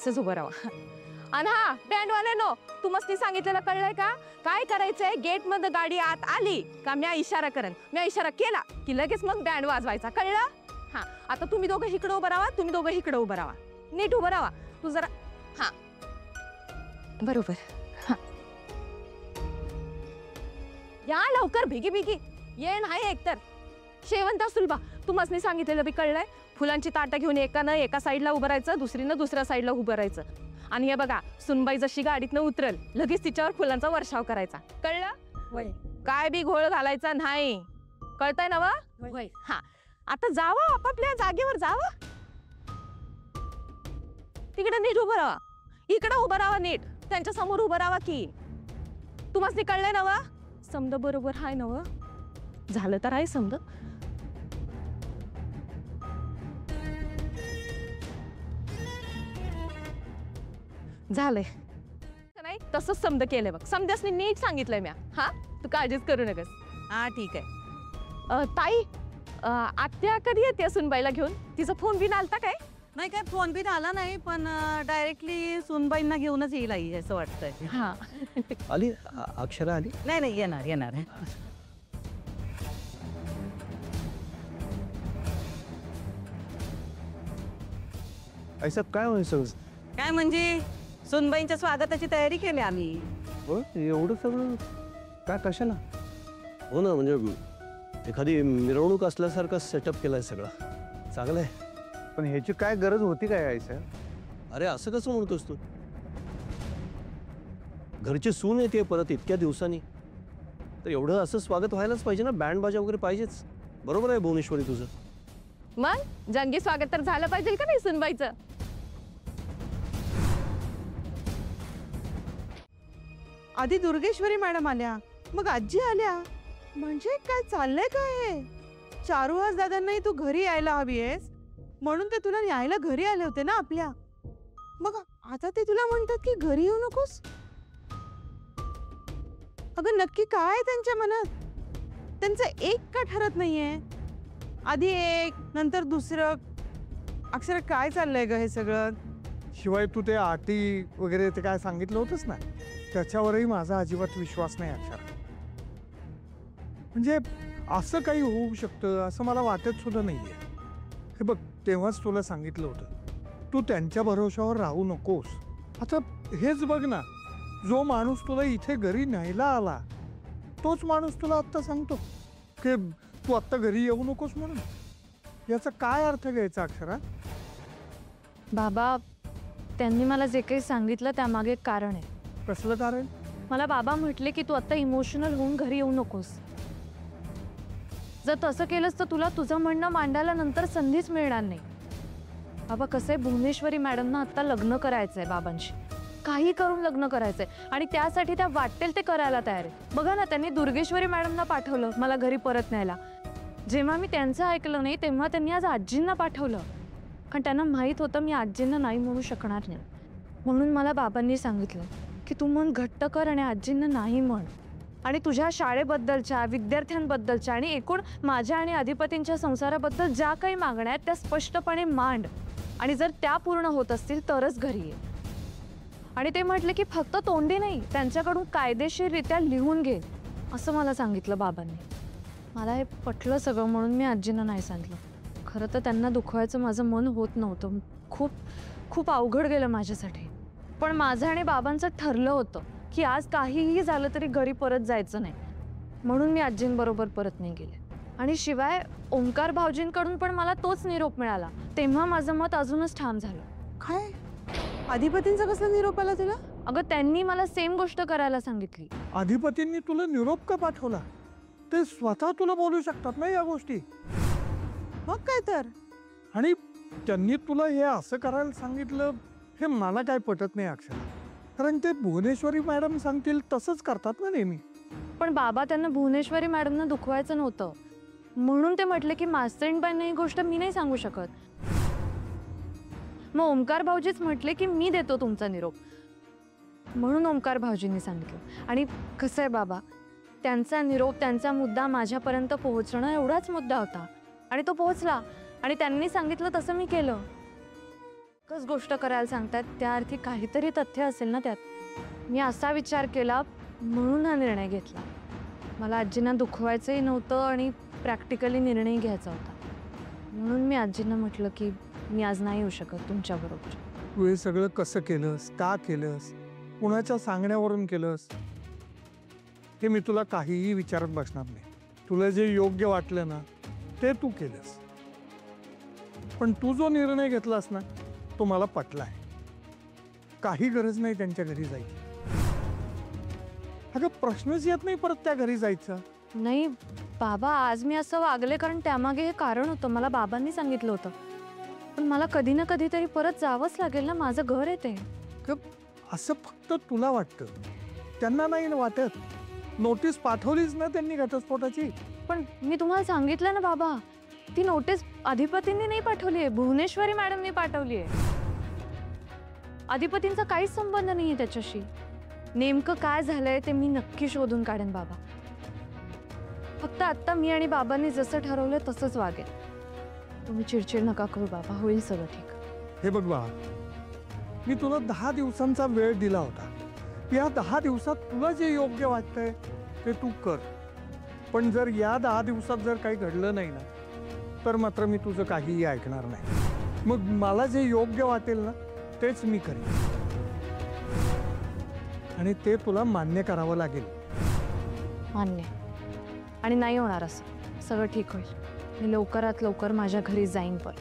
असंच उभं राहा. आणि हा बँडवाल्यानो, तू मस्ती सांगितलेलं कळलंय का? काय करायचंय, गेट मध्ये गाडी आत आली का मी इशारा करेन, मी इशारा केला की लगेच मग बँड वाजवायचा, कळलं? हा, आता तुम्ही दोघं इकडे उभं राहा, तुम्ही दोघं इकडे उभं राहा, नीट उभं राहा. तू जरा हा बरोबर. हा या लवकर, भिगी भिगी ये नाही. एकतर शेवंत सुलभा, तू मस्ती सांगितलेलं बी कळलंय. फुलांची ताटं घेऊन एका साईडला उभं राहायचं, दुसरीनं दुसऱ्या साईडला उभं राहायचं. आणि हे बघा, सुनबाई जशी गाडीतनं उतरल लगेच तिच्यावर फुलांचा वर्षाव करायचा, कळलं? काय बी घोळ घालायचा नाही, कळतंय ना? हा, आता जावा आपापल्या जागेवर जावा. तिकडे नीट उभं राहा, इकडे उभं राहा, नीट त्यांच्या समोर उभं राहा की. तुम्हाला कळलंय ना? समद बरोबर हाय ना? झालं तर आहे समद. झालंय नाही तसंच समद केलंय बघ. समद्यासनी नीट सांगितलंय म्या. हा, तू काळजीच करू नकस. हा ठीक आहे. ताई, आत्या कधी येते सुनबाईला घेऊन? तिचा फोन बिन आलता काय? नाही, काय फोन बिन आला नाही, पण डायरेक्टली सुनबाईंना घेऊनच येईल आई असं वाटतंय. हा आली अक्षरा आली? नाही नाही, येणार येणार. ऐसा काय व्हायचं? काय म्हणजे सुनबाईंच्या स्वागताची तयारी केली आम्ही. हो, एवढं सगळं काय कशाला? हो ना, म्हणजे एखादी मिरवणूक असल्यासारखा सेटअप केलाय सगळा. चांगलं आहे, पण ह्याची काय गरज होती काय आहे सर? अरे असं कसं म्हणतोस तू? घरची सून येते परत इतक्या दिवसांनी, तर एवढं असं स्वागत व्हायलाच पाहिजे ना, बँड बाजा वगैरे पाहिजेच. बरोबर आहे भुवनेश्वरी तुझं. मग जंगी स्वागत तर झालं पाहिजे का नाही सुनबाईचं? आधी दुर्गेश्वरी मॅडम आल्या, मग आजी आल्या. म्हणजे काय चाललंय काय? चारुहास दादांनाही तू घरी यायला हवीयेस म्हणून ते तुला न्यायला घरी आले होते ना आपल्या. मग आता ते तुला म्हणतात की घरी येऊ नकोस. अगं नक्की काय त्यांच्या मनात? त्यांचं एक का ठरत नाहीये? आधी एक नंतर दुसरं. अक्षर काय चाललंय ग हे सगळं? शिवाय तू ते अटी वगैरे ते काय सांगितलं होतंस ना, त्याच्यावरही माझा अजिबात विश्वास नाही अक्षर. म्हणजे असं काही होऊ शकतं असं मला वाटत सुद्धा नाहीये. हे बघ, तेव्हाच तुला सांगितलं होतं तू त्यांच्या भरोशावर राहू नकोस. आता हेच बघ ना, जो माणूस तुला इथे घरी न्यायला आला तोच माणूस तुला आत्ता सांगतो की तू आत्ता घरी येऊ नकोस म्हणून. याचा काय अर्थ घ्यायचा अक्षरा? बाबा, त्यांनी मला जे काही सांगितलं त्यामागे एक कारण आहे. कसलं कारण? मला बाबा म्हटले की तू आता इमोशनल होऊन घरी येऊ नकोस. जर तसं केलंस तर तुला तुझं म्हणणं मांडायला नंतर संधीच मिळणार नाही. बाबा, कसं आहे, भुवनेश्वरी मॅडमना आता लग्न करायचंय बाबांशी. काही करून लग्न करायचंय आणि त्यासाठी त्या वाटेल ते करायला तयार आहे. बघा ना, त्यांनी दुर्गेश्वरी मॅडमना पाठवलं मला घरी परत न्यायला. जेव्हा मी त्यांचं ऐकलं नाही तेव्हा त्यांनी आज आजींना पाठवलं, कारण त्यांना माहीत होतं मी आजींना नाही म्हणू शकणार नाही. म्हणून मला बाबांनी सांगितलं की तू मन घट्ट कर आणि आजींना नाही म्हण. आणि तुझ्या शाळेबद्दलच्या, विद्यार्थ्यांबद्दलच्या आणि एकूण माझ्या आणि अधिपतींच्या संसाराबद्दल ज्या काही मागण्या आहेत त्या स्पष्टपणे मांड. आणि जर त्या पूर्ण होत असतील तरच घरी ये. आणि ते म्हटले की फक्त तोंडी नाही, त्यांच्याकडून कायदेशीररित्या लिहून घे असं मला सांगितलं बाबांनी. मला हे पटलं सगळं, म्हणून मी आजींना नाही सांगितलं. खरं तर त्यांना दुखवायचं माझं मन होत नव्हतं. खूप खूप अवघड गेलं माझ्यासाठी. पण माझं आणि बाबांचं ठरलं होतं की आज काहीही झालं तरी घरी परत जायचं नाही, म्हणून मी आजींबरोबर परत नाही गेले. आणि शिवाय ओंकार भाऊजींकडून पण मला तोच निरोप मिळाला. तेव्हा माझं मत अजूनच ठाम झालं. काय अधिपतींचा कसला निरोप आला तुला? अगं, त्यांनी मला सेम गोष्ट करायला सांगितली. अधिपतींनी तुला निरोप का पाठवला? ते स्वतः तुला बोलू शकतात ना या गोष्टी. मग काय तर. आणि त्यांनी तुला हे असं करायला सांगितलं हे मला काय पटत नाही अक्षर. कारण ते भुवनेश्वरी मॅडम सांगतील तसंच करतात ना नेहमी. पण बाबा, त्यांना भुवनेश्वरी मॅडमना दुखवायचं नव्हतं म्हणून ते म्हटले की मास्तरीणबाईंना ही गोष्ट मी नाही सांगू शकत. मग ओंकार भाऊजीच म्हटले की मी देतो तुमचा निरोप, म्हणून ओंकार भाऊजींनी सांगितलं. आणि कसं आहे बाबा, त्यांचा निरोप, त्यांचा मुद्दा माझ्यापर्यंत पोहोचणं एवढाच मुद्दा होता आणि तो पोहोचला. आणि त्यांनी सांगितलं तसं मी केलं. एकच गोष्ट करायला सांगतात त्या अर्थी काहीतरी तथ्य असेल ना त्यात. मी असा विचार केला म्हणून हा निर्णय घेतला. मला आजींना दुखवायचंही नव्हतं आणि प्रॅक्टिकली निर्णय घ्यायचा होता. म्हणून मी आजींना म्हटलं की मी आज नाही येऊ शकत तुमच्याबरोबर. तू हे सगळं कसं केलंस, का केलंस, कुणाच्या सांगण्यावरून केलंस, हे मी तुला काहीही विचारत बसणार नाही. तुला जे योग्य वाटलं ना ते तू केलंस. पण तू जो निर्णय घेतलास ना तो मला पटला आहे. काही गरज नाही त्यांच्या घरी जायची. अगं प्रश्नच येत नाही परत त्या घरी जायचा. नाही बाबा, आज मी असं वागले कारण त्यामागे हे कारण होतं. मला बाबांनी सांगितलं होतं. पण मला कधी ना कधीतरी परत जावंच लागेल ना. माझं घर आहे ते. असं फक्त तुला वाटतं, त्यांना नाही ना वाटत. नोटीस पाठवलीच ना त्यांनी घटस्फोटाची. पण मी तुम्हाला सांगितलं ना बाबा, ती नोटीस अधिपतींनी नाही पाठवली आहे, भुवनेश्वरी मॅडमनी पाठवली आहे. अधिपतींचा काहीच संबंध नाही आहे त्याच्याशी. नेमकं काय झालंय ते मी नक्की शोधून काढेन बाबा. फक्त आत्ता मी आणि बाबांनी जसं ठरवलं तसंच वागेल. तुम्ही चिडचिड नका करू बाबा, होईल सगळं ठीक. हे बघ बाळा, मी तुला 10 दिवसांचा वेळ दिला होता. या 10 दिवसात तुला जे योग्य वाटतंय ते तू कर. पण जर या 10 दिवसात जर काही घडलं नाही ना तर मात्र मी तुझं काहीही ऐकणार नाही. मग मला जे योग्य वाटेल ना तेच मी करेन आणि ते तुला मान्य करावं लागेल. मान्य. आणि नाही होणार असं. सगळं ठीक होईल. मी लवकरात लवकर माझ्या घरी जाईन पण.